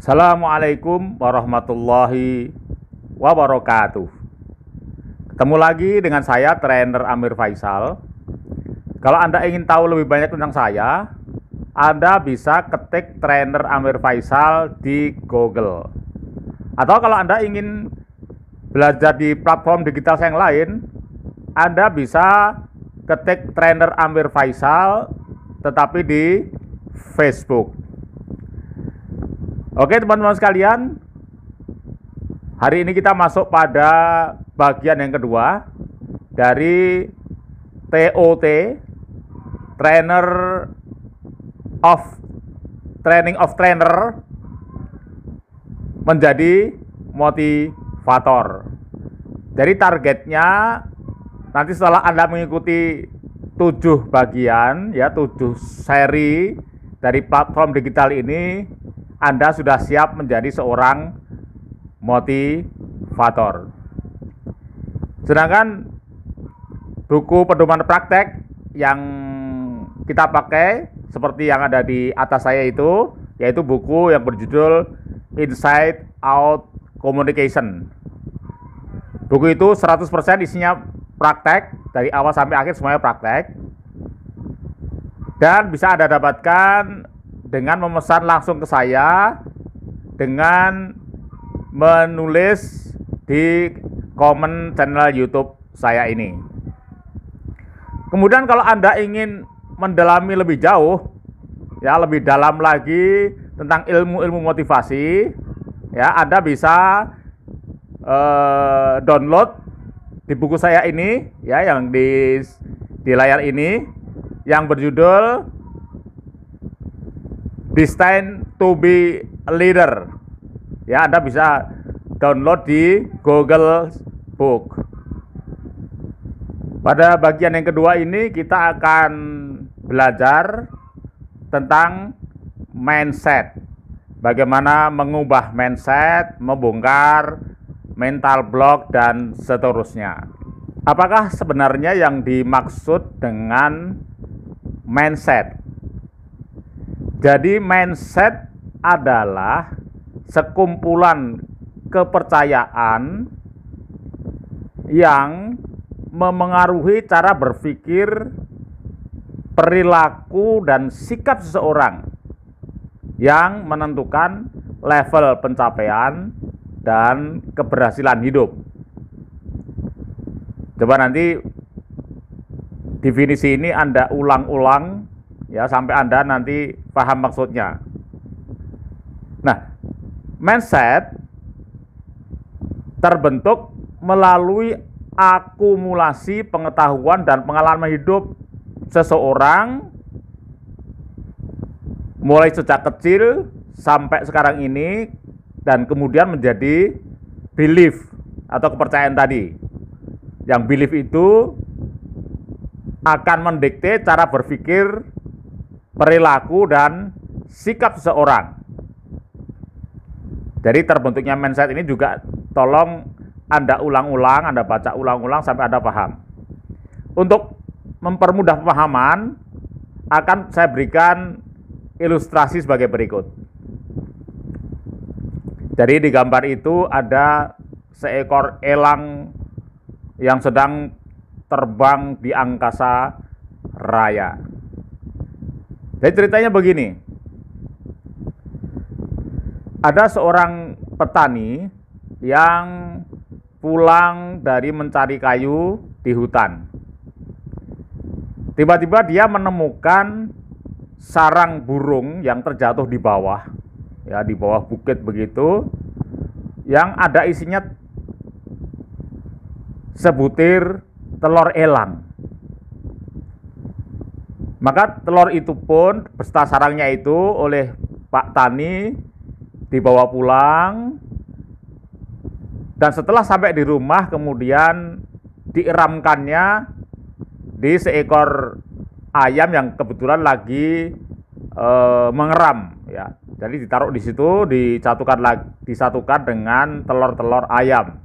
Assalamualaikum warahmatullahi wabarakatuh. Ketemu lagi dengan saya, trainer Amir Faisal. Kalau Anda ingin tahu lebih banyak tentang saya, Anda bisa ketik trainer Amir Faisal di Google. Atau kalau Anda ingin belajar di platform digital yang lain, Anda bisa ketik trainer Amir Faisal tetapi di Facebook. Oke teman-teman sekalian, hari ini kita masuk pada bagian yang kedua dari TOT, Training of Trainer menjadi motivator. Jadi targetnya nanti setelah Anda mengikuti 7 bagian, ya 7 seri dari platform digital ini, Anda sudah siap menjadi seorang motivator. Sedangkan buku pedoman praktek yang kita pakai seperti yang ada di atas saya itu, yaitu buku yang berjudul Inside Out Communication. Buku itu 100% isinya praktek, dari awal sampai akhir semuanya praktek. Dan bisa Anda dapatkan dengan memesan langsung ke saya, dengan menulis di komen channel YouTube saya ini. Kemudian kalau Anda ingin mendalami lebih jauh, ya lebih dalam lagi tentang ilmu-ilmu motivasi, ya Anda bisa download di buku saya ini, ya yang di layar ini, yang berjudul Destined to be a Leader. Ya, Anda bisa download di Google Book. Pada bagian yang kedua ini kita akan belajar tentang mindset. Bagaimana mengubah mindset, membongkar mental block dan seterusnya. Apakah sebenarnya yang dimaksud dengan mindset? Jadi mindset adalah sekumpulan kepercayaan yang memengaruhi cara berpikir, perilaku, dan sikap seseorang yang menentukan level pencapaian dan keberhasilan hidup. Coba nanti definisi ini Anda ulang-ulang, ya sampai Anda nanti paham maksudnya. Nah, mindset terbentuk melalui akumulasi pengetahuan dan pengalaman hidup seseorang mulai sejak kecil sampai sekarang ini, dan kemudian menjadi belief atau kepercayaan tadi. Yang belief itu akan mendikte cara berpikir, perilaku, dan sikap seseorang. Jadi terbentuknya mindset ini juga tolong Anda ulang-ulang, Anda baca ulang-ulang sampai Anda paham. Untuk mempermudah pemahaman, akan saya berikan ilustrasi sebagai berikut. Jadi di gambar itu ada seekor elang yang sedang terbang di angkasa raya. Jadi ceritanya begini. Ada seorang petani yang pulang dari mencari kayu di hutan. Tiba-tiba dia menemukan sarang burung yang terjatuh di bawah, ya di bawah bukit begitu, yang ada isinya sebutir telur elang. Maka telur itu pun beserta sarangnya itu oleh Pak Tani dibawa pulang, dan setelah sampai di rumah kemudian dieramkannya di seekor ayam yang kebetulan lagi mengeram, ya. Jadi ditaruh di situ, disatukan dengan telur-telur ayam.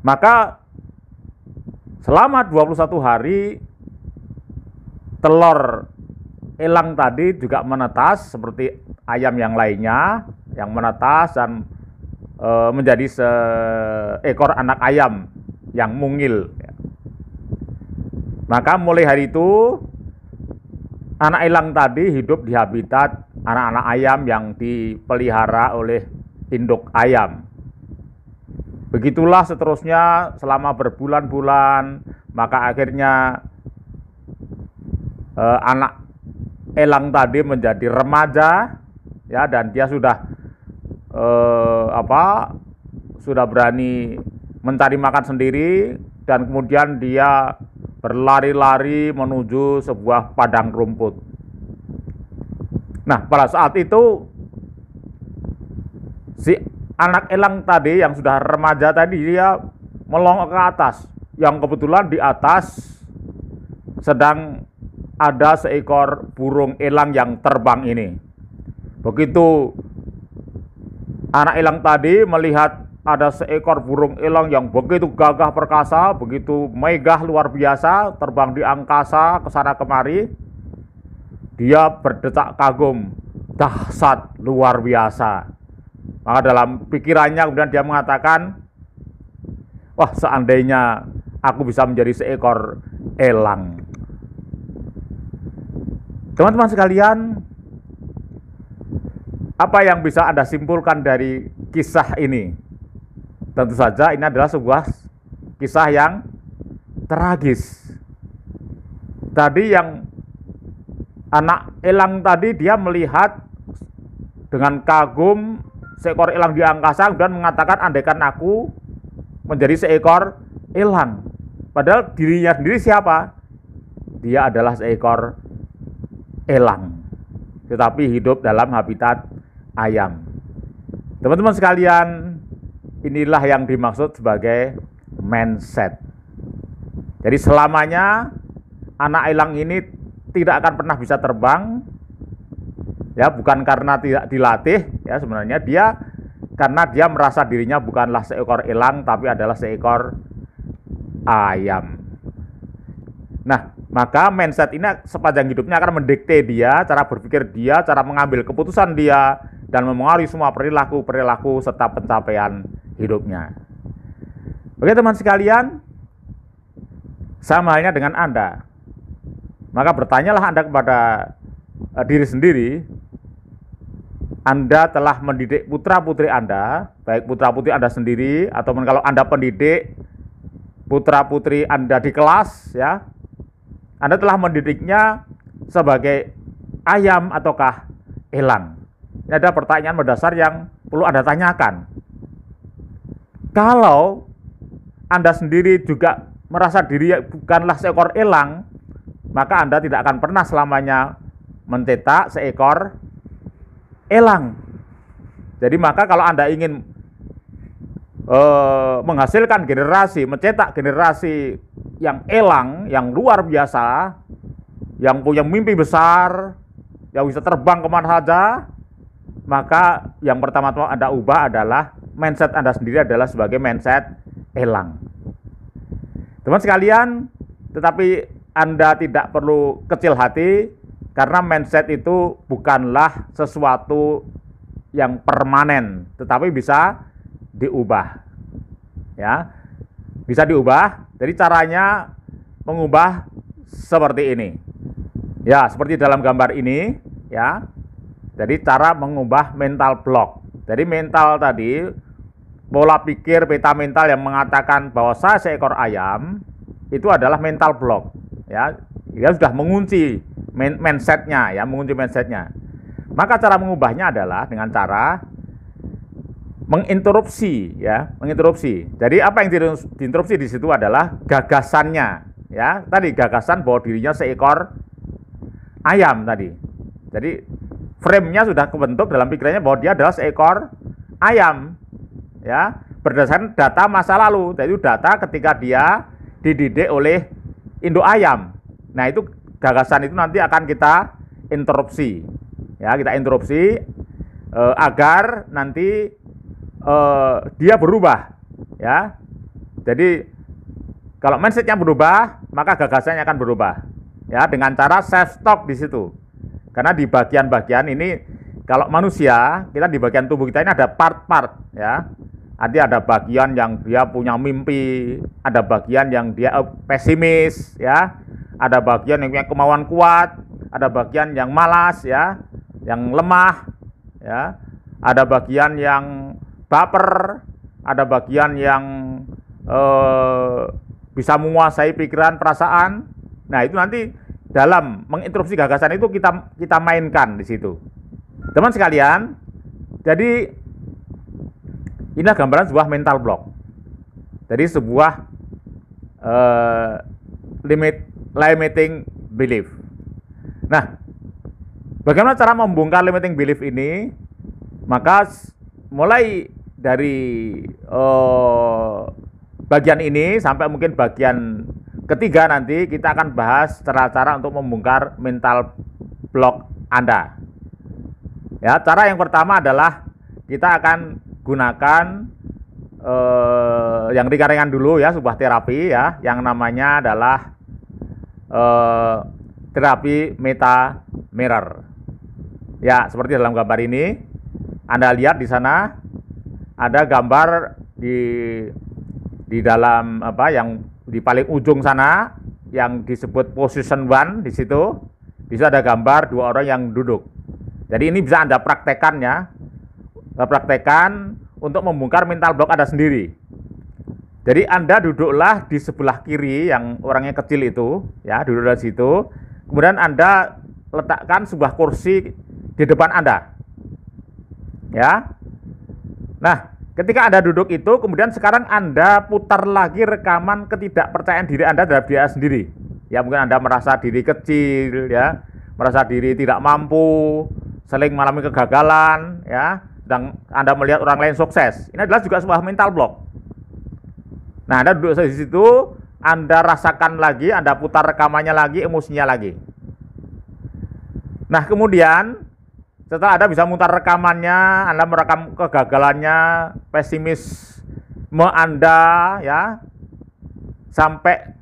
Maka selama 21 hari telur elang tadi juga menetas seperti ayam yang lainnya yang menetas dan menjadi seekor anak ayam yang mungil. Maka mulai hari itu anak elang tadi hidup di habitat anak-anak ayam yang dipelihara oleh induk ayam. Begitulah seterusnya selama berbulan-bulan, maka akhirnya anak elang tadi menjadi remaja, ya, dan dia sudah sudah berani mencari makan sendiri, dan kemudian dia berlari-lari menuju sebuah padang rumput. Nah, pada saat itu si anak elang tadi yang sudah remaja tadi dia melongo ke atas, yang kebetulan di atas sedang ada seekor burung elang yang terbang ini. Begitu anak elang tadi melihat ada seekor burung elang yang begitu gagah perkasa, begitu megah luar biasa, terbang di angkasa ke sana kemari, dia berdecak kagum, dahsyat luar biasa. Maka dalam pikirannya kemudian dia mengatakan, wah, seandainya aku bisa menjadi seekor elang. Teman-teman sekalian, apa yang bisa Anda simpulkan dari kisah ini? Tentu saja ini adalah sebuah kisah yang tragis. Tadi yang anak elang tadi dia melihat dengan kagum seekor elang di angkasa dan mengatakan, andaikan aku menjadi seekor elang. Padahal dirinya sendiri siapa? Dia adalah seekor elang, tetapi hidup dalam habitat ayam. Teman-teman sekalian, inilah yang dimaksud sebagai mindset. Jadi selamanya anak elang ini tidak akan pernah bisa terbang, ya, bukan karena tidak dilatih, ya, sebenarnya dia karena dia merasa dirinya bukanlah seekor elang tapi adalah seekor ayam. Nah, maka mindset ini sepanjang hidupnya akan mendikte dia, cara berpikir dia, cara mengambil keputusan dia, dan mempengaruhi semua perilaku-perilaku serta pencapaian hidupnya. Oke teman sekalian, sama halnya dengan Anda. Maka bertanyalah Anda kepada diri sendiri, Anda telah mendidik putra-putri Anda, baik putra-putri Anda sendiri, ataupun kalau Anda pendidik putra-putri Anda di kelas, ya, Anda telah mendidiknya sebagai ayam ataukah elang? Ini ada pertanyaan mendasar yang perlu Anda tanyakan. Kalau Anda sendiri juga merasa diri bukanlah seekor elang, maka Anda tidak akan pernah selamanya mencetak seekor elang. Jadi maka kalau Anda ingin menghasilkan generasi, mencetak generasi yang elang, yang luar biasa, yang punya mimpi besar, yang bisa terbang kemana saja, maka yang pertama-tama Anda ubah adalah mindset Anda sendiri adalah sebagai mindset elang. Teman sekalian, tetapi Anda tidak perlu kecil hati karena mindset itu bukanlah sesuatu yang permanen, tetapi bisa diubah. Ya. Bisa diubah. Jadi caranya mengubah seperti ini. Ya, seperti dalam gambar ini, ya. Jadi cara mengubah mental block. Jadi mental tadi, pola pikir peta mental yang mengatakan bahwa saya seekor ayam, itu adalah mental block. Ya, dia sudah mengunci mindsetnya, ya, mengunci mindsetnya. Maka cara mengubahnya adalah dengan cara menginterupsi, ya, menginterupsi. Jadi apa yang diinterupsi di situ adalah gagasannya, ya. Tadi gagasan bahwa dirinya seekor ayam tadi. Jadi frame-nya sudah kebentuk dalam pikirannya bahwa dia adalah seekor ayam, ya, berdasarkan data masa lalu. Jadi data ketika dia dididik oleh induk ayam. Nah, itu gagasan itu nanti akan kita interupsi, ya, kita interupsi agar nanti dia berubah, ya. Jadi kalau mindsetnya berubah, maka gagasannya akan berubah, ya, dengan cara self talk di situ. Karena di bagian-bagian ini, kalau manusia, kita di bagian tubuh kita ini ada part-part ya. Ada bagian yang dia punya mimpi, ada bagian yang dia pesimis ya, ada bagian yang punya kemauan kuat, ada bagian yang malas ya, yang lemah ya, ada bagian yang baper, ada bagian yang bisa menguasai pikiran, perasaan. Nah, itu nanti dalam menginterupsi gagasan itu kita mainkan di situ. Teman sekalian, jadi inilah gambaran sebuah mental block. Jadi sebuah limiting belief. Nah, bagaimana cara membongkar limiting belief ini? Maka mulai dari bagian ini sampai mungkin bagian ketiga nanti kita akan bahas cara-cara untuk membongkar mental block Anda. Ya, cara yang pertama adalah kita akan gunakan yang ringan-ringan dulu ya, sebuah terapi ya, yang namanya adalah terapi meta mirror. Ya, seperti dalam gambar ini, Anda lihat di sana ada gambar di dalam yang di paling ujung sana yang disebut position 1 di situ. Di situ ada gambar dua orang yang duduk. Jadi ini bisa Anda praktekkan ya. Praktekkan untuk membongkar mental block Anda sendiri. Jadi Anda duduklah di sebelah kiri yang orangnya kecil itu, ya, duduklah di situ. Kemudian Anda letakkan sebuah kursi di depan Anda. Ya. Nah, ketika Anda duduk itu, kemudian sekarang Anda putar lagi rekaman ketidakpercayaan diri Anda terhadap diri sendiri. Ya, mungkin Anda merasa diri kecil, ya, merasa diri tidak mampu, sering mengalami kegagalan, ya. Dan Anda melihat orang lain sukses. Ini adalah juga sebuah mental block. Nah, Anda duduk di situ, Anda rasakan lagi, Anda putar rekamannya lagi, emosinya lagi. Nah, kemudian setelah Anda bisa mutar rekamannya, Anda merekam kegagalannya, pesimisme Anda, ya, sampai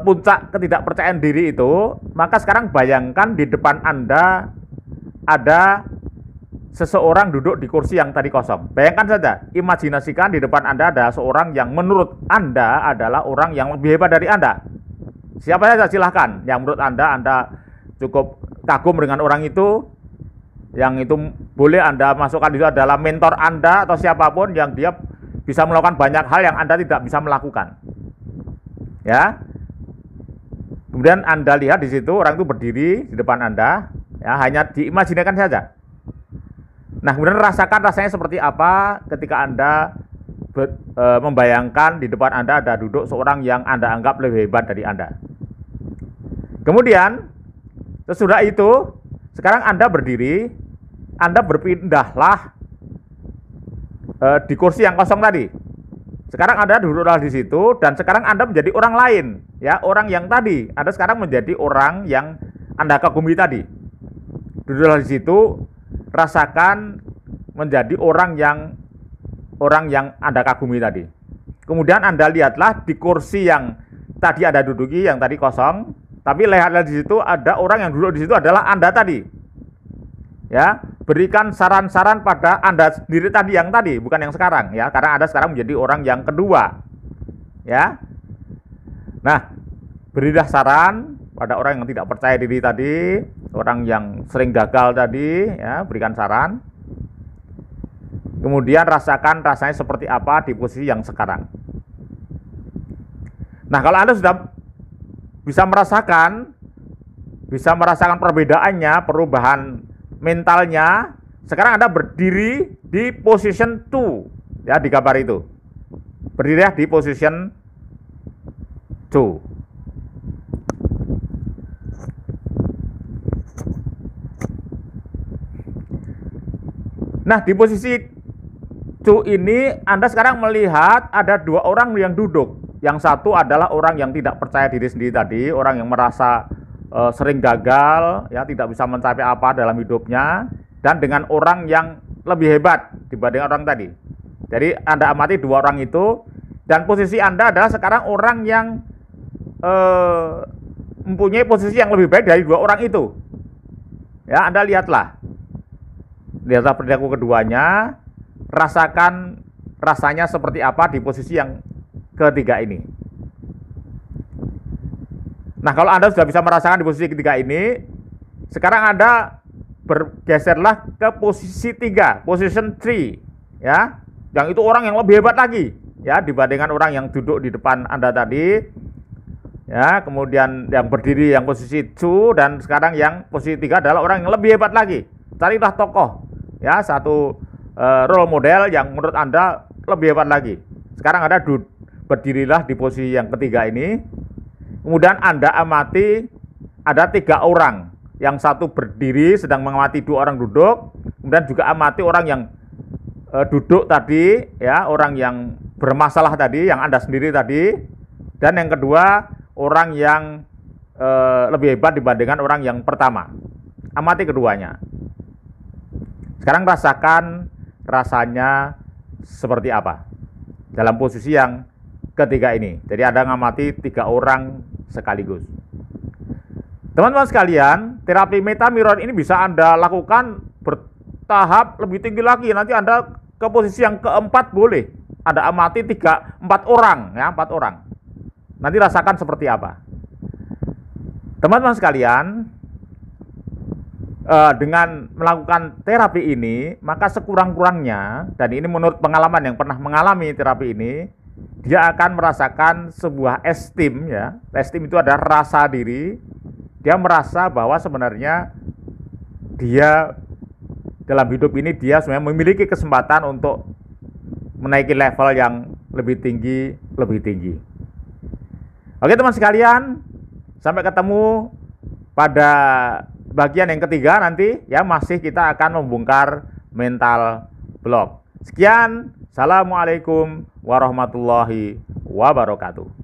puncak ketidakpercayaan diri itu, maka sekarang bayangkan di depan Anda ada seseorang duduk di kursi yang tadi kosong. Bayangkan saja, imajinasikan di depan Anda ada seorang yang menurut Anda adalah orang yang lebih hebat dari Anda. Siapa saja silahkan, yang menurut Anda cukup kagum dengan orang itu, yang itu boleh Anda masukkan itu adalah mentor Anda atau siapapun yang dia bisa melakukan banyak hal yang Anda tidak bisa melakukan. Ya. Kemudian Anda lihat di situ orang itu berdiri di depan Anda, ya, hanya diimajinasikan saja. Nah, kemudian rasakan rasanya seperti apa ketika Anda membayangkan di depan Anda ada duduk seorang yang Anda anggap lebih hebat dari Anda. Kemudian, sesudah itu, sekarang Anda berdiri, Anda berpindahlah di kursi yang kosong tadi. Sekarang Anda duduklah di situ, dan sekarang Anda menjadi orang lain. Ya, orang yang tadi, Anda sekarang menjadi orang yang Anda kagumi tadi. Duduklah di situ, rasakan menjadi orang yang Anda kagumi tadi. Kemudian Anda lihatlah di kursi yang tadi Anda duduki, yang tadi kosong, tapi lihatlah di situ ada orang yang duduk di situ adalah Anda tadi. Ya, berikan saran-saran pada Anda sendiri tadi yang tadi, bukan yang sekarang ya, karena Anda sekarang menjadi orang yang kedua. Ya. Nah, berilah saran pada orang yang tidak percaya diri tadi, orang yang sering gagal tadi, ya, berikan saran. Kemudian rasakan rasanya seperti apa di posisi yang sekarang. Nah, kalau Anda sudah bisa merasakan perbedaannya, perubahan mentalnya, sekarang Anda berdiri di position 2, ya, di gambar itu. Berdiri di position 2. Nah, di posisi 2 ini Anda sekarang melihat ada dua orang yang duduk. Yang satu adalah orang yang tidak percaya diri sendiri tadi, orang yang merasa sering gagal, ya, tidak bisa mencapai apa dalam hidupnya, dan dengan orang yang lebih hebat dibanding orang tadi. Jadi Anda amati dua orang itu, dan posisi Anda adalah sekarang orang yang mempunyai posisi yang lebih baik dari dua orang itu. Ya, Anda lihatlah perilaku keduanya, rasakan rasanya seperti apa di posisi yang ketiga ini. Nah, kalau Anda sudah bisa merasakan di posisi ketiga ini, sekarang Anda bergeserlah ke posisi 3, position 3, ya. Yang itu orang yang lebih hebat lagi, ya, dibandingkan orang yang duduk di depan Anda tadi. Ya, kemudian yang berdiri yang posisi 2 dan sekarang yang posisi 3 adalah orang yang lebih hebat lagi. Carilah tokoh, ya, satu role model yang menurut Anda lebih hebat lagi. Sekarang Anda berdirilah di posisi yang ketiga ini. Kemudian Anda amati ada 3 orang, yang satu berdiri sedang mengamati 2 orang duduk, kemudian juga amati orang yang duduk tadi, ya, orang yang bermasalah tadi, yang Anda sendiri tadi, dan yang kedua orang yang lebih hebat dibandingkan orang yang pertama. Amati keduanya. Sekarang rasakan rasanya seperti apa dalam posisi yang ketiga ini. Jadi Anda ngamati 3 orang sekaligus. Teman-teman sekalian, terapi meta mirror ini bisa Anda lakukan bertahap lebih tinggi lagi. Nanti Anda ke posisi yang keempat boleh. Anda amati 4 orang, ya, 4 orang. Nanti rasakan seperti apa. Teman-teman sekalian, dengan melakukan terapi ini, maka sekurang-kurangnya, dan ini menurut pengalaman yang pernah mengalami terapi ini, dia akan merasakan sebuah esteem, ya. Esteem itu adalah rasa diri. Dia merasa bahwa sebenarnya dia dalam hidup ini dia sebenarnya memiliki kesempatan untuk menaiki level yang lebih tinggi, lebih tinggi. Oke teman sekalian, sampai ketemu pada bagian yang ketiga nanti, ya, masih kita akan membongkar mental block. Sekian, assalamualaikum warahmatullahi wabarakatuh.